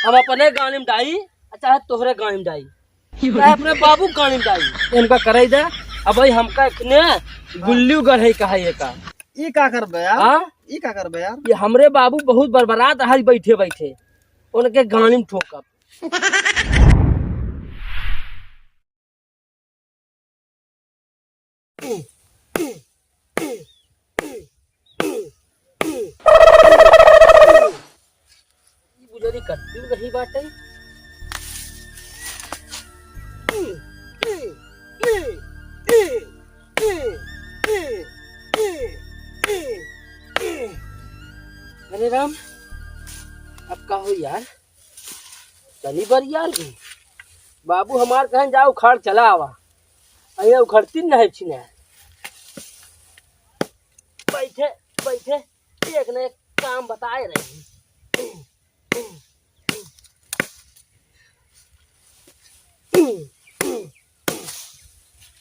हम अपने गाड़ी में डाई चाहे तोहरे गाड़ी में डाई चाहे अपने बाबू गाड़ी में डाई इनका करे दे। अब भाई हमका इतने गुल्लू गढ़े कहा ये का ई का करबे यार? हाँ ई का करबे यार? ये हमरे बाबू बहुत बरबरात रहा बैठे बैठे उनके गाड़ी में ठोकब। गुजरी करती हूँ कहीं बात है। अरे राम अब का हो यार तनी बार यार भी बाबू हमार कहें जाओ उखाड़ चला आवा अरे उखड़ती नहीं छिने बैठे बैठे एक न एक काम बताए रहे।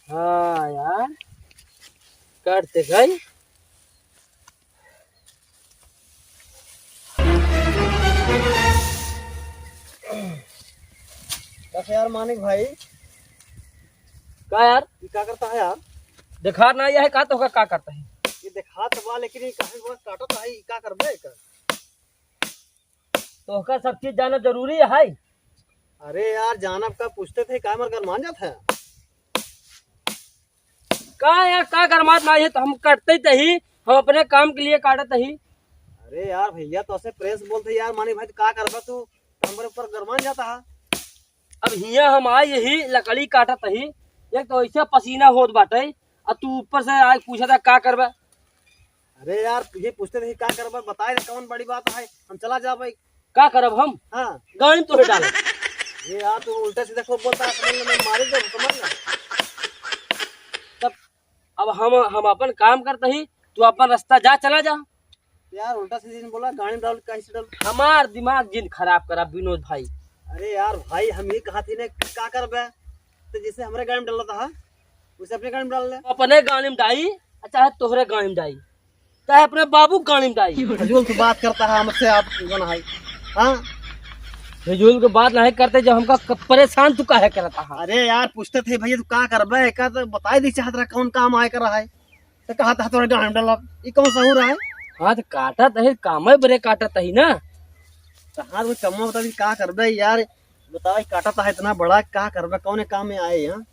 हाँ यार करते गई कैसे यार मानिक भाई? का यार ये क्या करता है यार? देखा ना यह का तो का करता है ये देखा तो बा लेकिन ये काहे बस काटत है? का करबे कर? तो का सब चीज जाना जरूरी है। अरे यार जानब का पूछते थे का मर कर मान जात है? का यार का गरमात ना है तो हम करते ही हम अपने काम के लिए काटत ही। अरे यार भैया तो ऐसे प्रेस बोलते यार मानिक भाई तो का करबा तू? हमारे ऊपर गरमान जाता है। अब हिया हम आए यही लकड़ी काटत ही एक तो ऐसे पसीना होत बाटे और तू ऊपर से आज पूछा था का करबा। अरे यार ये पूछते थे का करबा बताए कौन बड़ी बात है? हम चला जा भाई। का करब हम हाँ गाड़ी में तो डाल। ये यार तू उल्टा सीधा खूब बोलता है समझ में मारे दो समझ ना। तब अब हम अपन काम करते ही तू अपन रास्ता जा चला जा। यार उल्टा सीधा बोला गाड़ी में डाल कैसे डाल? हमार दिमाग जिन खराब करा विनोद भाई। अरे यार भाई हम ये कहा थी ने का करबे तो जैसे हमारे गाड़ी में डाल रहा था उसे अपने गाड़ी में डाल ले। अपने गाड़ी में डाई चाहे तोहरे गाड़ी में डाई चाहे अपने बाबू गाड़ी में डाई। फजूल की बात करता है हमसे आप कौन है? हाँ फिजूल के बात नहीं करते जब हमका परेशान तू काहे करता है। अरे यार पूछते थे भैया तू का करबे का तो बताई दी चाहत रहा कौन काम आए कर रहा है तो कहा था तोरे गाड़ी में डाल ये कौन सा हो रहा है? हाँ तो काटत है काम है बड़े काटत ही ना। कहा तो कम बता का करबे यार बताओ काटा है इतना बड़ा का करबे कौन काम में आए यहाँ?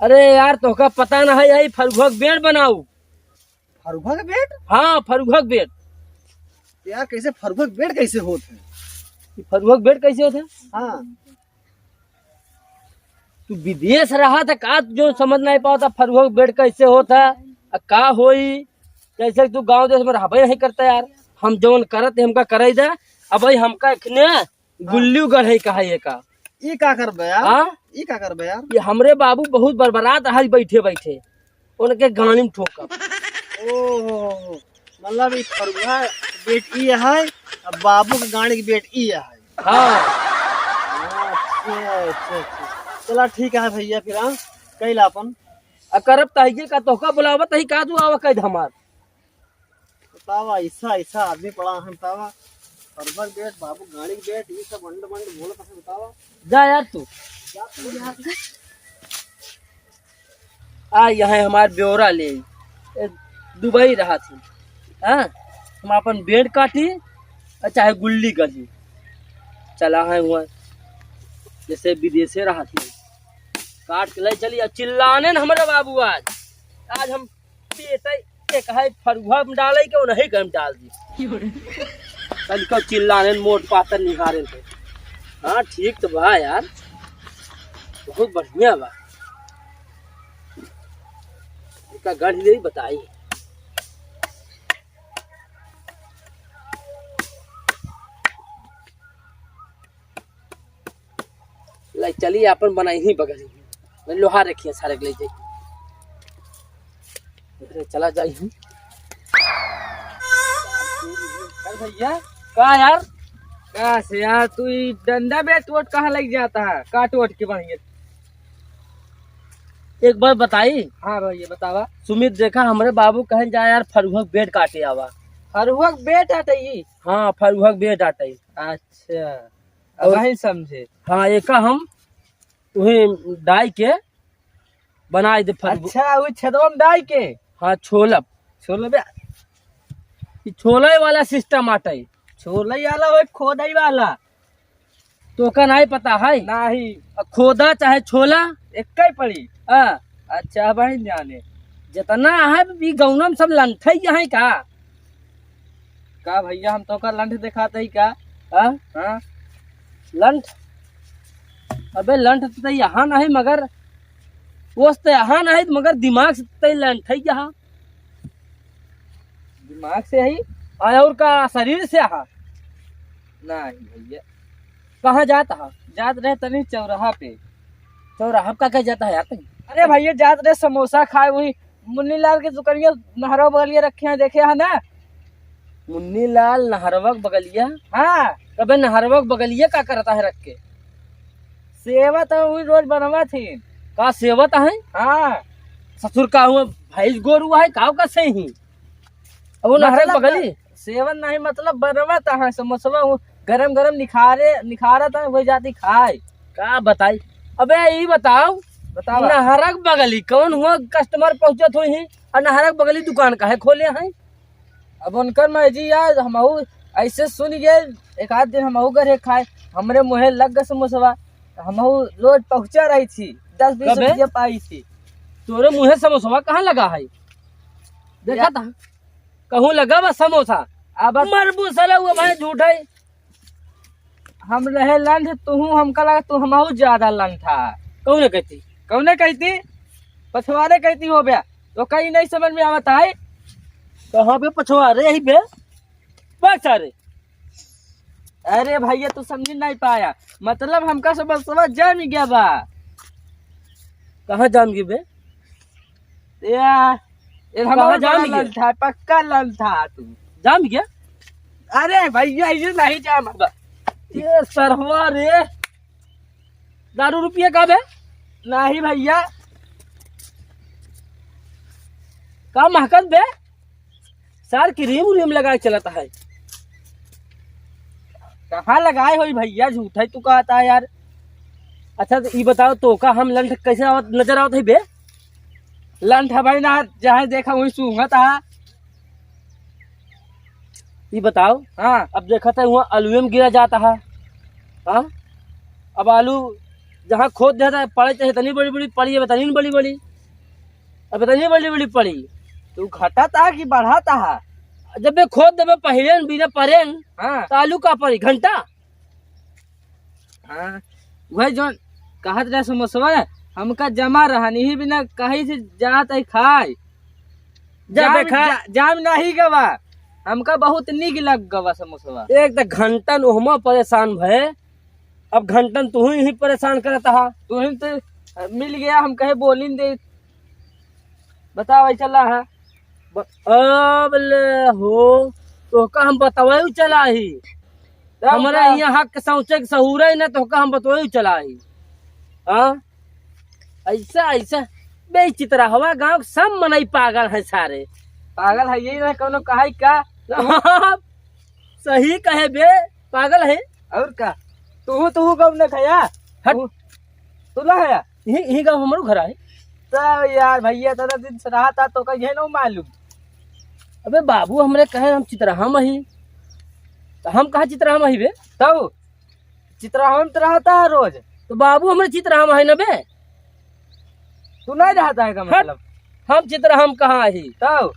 अरे यार तोहका पता ना है यही फरुखक बेड बनाऊ। फरुखा का बेड? हाँ फरुखक बेड। यार कैसे फरुखा का बेड कैसे होते हैं? फरुखक बेड कैसे होते? हाँ तू विदेश रहा था का जो समझ नहीं पाता फरुखक बेड कैसे होता का होई जैसे तू गांव देश में रहबे नहीं करता यार। हम जौन करत हमका करे दे। अब भाई हमका इतने गुल्लू गढ़े कहा ये का ये का करबे यार? हाँ ये का करबे यार? ये हमरे बाबू बहुत बरबरात रहा बैठे बैठे उनके गाड़ी में ठोकब। ओहो मतलब ये फरुखा बेट ई है अब बाबू के गाड़ी की बेट ई है। हाँ अच्छा चला ठीक है भैया फिर हाँ कैला अपन करब तहिए का तोहका बुलावा तही का तू आवा कह हमार बतावा ऐसा ऐसा आदमी पड़ा है बतावा फरुखा बेट बाबू गाड़ी की बेट ये सब अंड मंड बोला कैसे बतावा जा यार तू क्या तू यहाँ से? आ यहाँ हमार ब्यौरा ले दुबई रहा थी। हाँ हम अपन बेड काटी और चाहे गुल्ली गली चला है हुआ जैसे विदेशे रहा थी काट के ले चली चिल्लाने न हमारे बाबू आज हम एक है फरुहा में डाले के नहीं गम डाल दी कल को चिल्लाने मोट पातर निकाले थे। हाँ ठीक तो बा यार बहुत बढ़िया बा इसका गढ़ ले बताई। लाई चलिए अपन बनाई ही बगल में लोहा रखिए सारे ले जाइए चला जाइए। भैया का यार कहा से यार तू ई डंडा बेट वोट कहाँ लग जाता है काट वोट के बढ़िया। एक बार बताई। हाँ भैया बतावा। सुमित देखा हमारे बाबू कहे जा यार फरुहक बेड काटे आवा। फरुहक बेट आटे। हाँ फरुहक बेड आटे। अच्छा अब नहीं समझे। हाँ एक हम तुम्हें डाई के बनाए दे फल। अच्छा वो छतवा में डाल के हाँ छोलब छोले बे ई छोले वाला सिस्टम आटे छोले वाला वो खोदाई वाला तो का नहीं पता है नहीं खोदा चाहे छोला एक ही पड़ी। आ, अच्छा भाई जाने जितना है भी गौनम सब लंठई है का भैया हम तो का लंठ दिखाते ही का। आ? हाँ लंठ अबे लंठ तो यहाँ नहीं मगर वो तो यहाँ नहीं मगर दिमाग से तो लंठई यहाँ दिमाग से ही और का शरीर से यहाँ नहीं भैया कहाँ जाता है जात रहे तनी चौराहा पे। चौराहा का कह जाता है यार कहीं अरे भैया जात रहे समोसा खाए वही मुन्नी लाल के दुकानिया नहरों बगलिया रखे हैं देखे है ना। मुन्नी लाल नहरवक बगलिया हाँ कबे नहरवक बगलिया का करता है रख के सेवा तो वही रोज बनवा थी। का सेवत है हाँ ससुर का हुआ भैंस गोरू है काव का से ही अब वो नहरक मतलब बगली सेवन नहीं मतलब बनवा था समोसा गरम गरम निखारा था वही जाती खाए। का बताई अबे ये बताओ बताओ नहरक बगली कौन हुआ कस्टमर पहुंचत हुई है और नहरक बगली दुकान का है खोले हैं। अब उनकर मर्जी यार हमहू ऐसे सुन गए एक आध दिन हमहू घरे खाए हमरे मुँहे लग गए समोसवा हमहू रोज पहुंचा रही थी 10-20 कबे? रुपया पाई थी। तोरे मुँहे समोसा कहाँ लगा है देखा था कहूँ लगा बस समोसा अब मरबू सला हुआ भाई झूठ है हम रहे लंठ तू हमका लगा तू हमहू ज्यादा लंठ था। कौन कहती कौने कहती पछवारे कहती हो गया तो कहीं नहीं समझ में आवता है। कहाँ पे पछवा रहे यही पे बस सारे अरे भैया तू समझ नहीं पाया मतलब हमका समझ जान गया बा। कहाँ जाम गी बे ये हमारा जान जान गया? था पक्का लन था तू। जाम गया अरे भैया ये नहीं जाम ये सरहवा रे दारू रुपये का बे नहीं भैया का महकत बे सार क्रीम उरीम लगा के चलाता है कहाँ लगाए हो भैया झूठा ही तू कहता है यार। अच्छा तो ये बताओ तो का हम लंठ कैसे आवत नजर आवत है बे लंठ है भाई ना जहाँ देखा वही सूंघा था। ये बताओ हाँ अब देखा था वहाँ आलू में गिरा जाता है हाँ अब आलू जहाँ खोद देता है पड़े चाहे इतनी बड़ी बड़ी पड़ी है बतानी बड़ी बड़ी अब इतनी बड़ी बड़ी पड़ी तू घटाता कि बढ़ाता है। जब बे खोद देवे पहले बिना परे हाँ तो आलू का पड़ी घंटा हाँ वही जो कहत रहे समोसवा हमका जमा रहा नहीं बिना कहीं से जात है खाए जा देखा जाम नहीं गवा हमका बहुत निक लग गवा समोसवा। एक तो घंटन ओहमा परेशान भय अब घंटन तू ही परेशान करता है तू ही तो मिल गया हम कहे बोली दे बताओ ऐसा ला है अब ले हो तो का हम बतावे चला ही हमारा यहाँ हक सोचे के सहूर है ना तो का हम बतावे चला ही हाँ ऐसा ऐसा बेचित्रा हवा गांव सब मनई पागल है सारे पागल है यही ना कोनो कहा का सही कहे बे पागल है और का तू कब न खाया हट तू ना खाया यही गाँव हमारो घर है तो यार भैया तेरा दिन से रहा था तो कहीं ना मालूम। अबे बाबू हमरे कहे हम चित्रहाम ही तो हम कहा चित्रहाम ही बे तब चित्राहम तो रहता है रोज तो बाबू हमरे चित्रहाम है ना बे तू नहीं रहता है का मतलब हम चित्रहाम कहाँ ही तब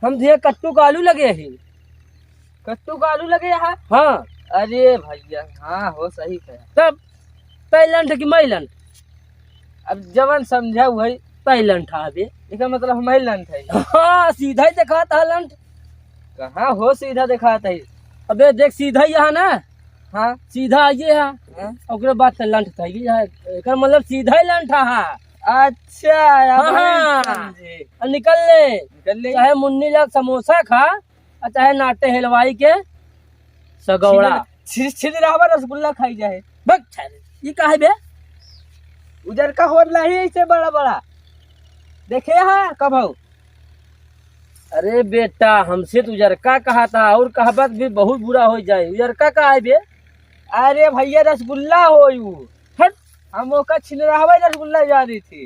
हम धीरे कट्टू का आलू लगे ही कट्टू का आलू लगे यहाँ। हाँ अरे भैया हाँ हो सही है तब तैलंठ की मैलंठ अब जवन समझा वही तैलंठ आबे इसका मतलब हमारी लंठ है। हाँ सीधा ही दिखाता है लंठ कहाँ हो सीधा दिखाता है। अबे देख सीधा ही यहाँ ना हाँ सीधा आइए यहाँ हाँ? ओकरे बाद से लंठ था एकर मतलब सीधा ही लंठ है अच्छा अब हाँ। समझे। और निकल ले निकल ले चाहे मुन्नी लाल समोसा खा और चाहे नाटे हलवाई के सगौड़ा छिलरावा रसगुल्ला खाई जाए बक ये काहे बे उधर का हो रहा है ऐसे बड़ा बड़ा देखे यहाँ कब हो। अरे बेटा हमसे तो उजरका कहा था और कहबत भी बहुत बुरा हो जाए उजरका का है बे अरे भैया रसगुल्ला हो यू हट, हम ओका छिन रहा रसगुल्ला जा रही थी।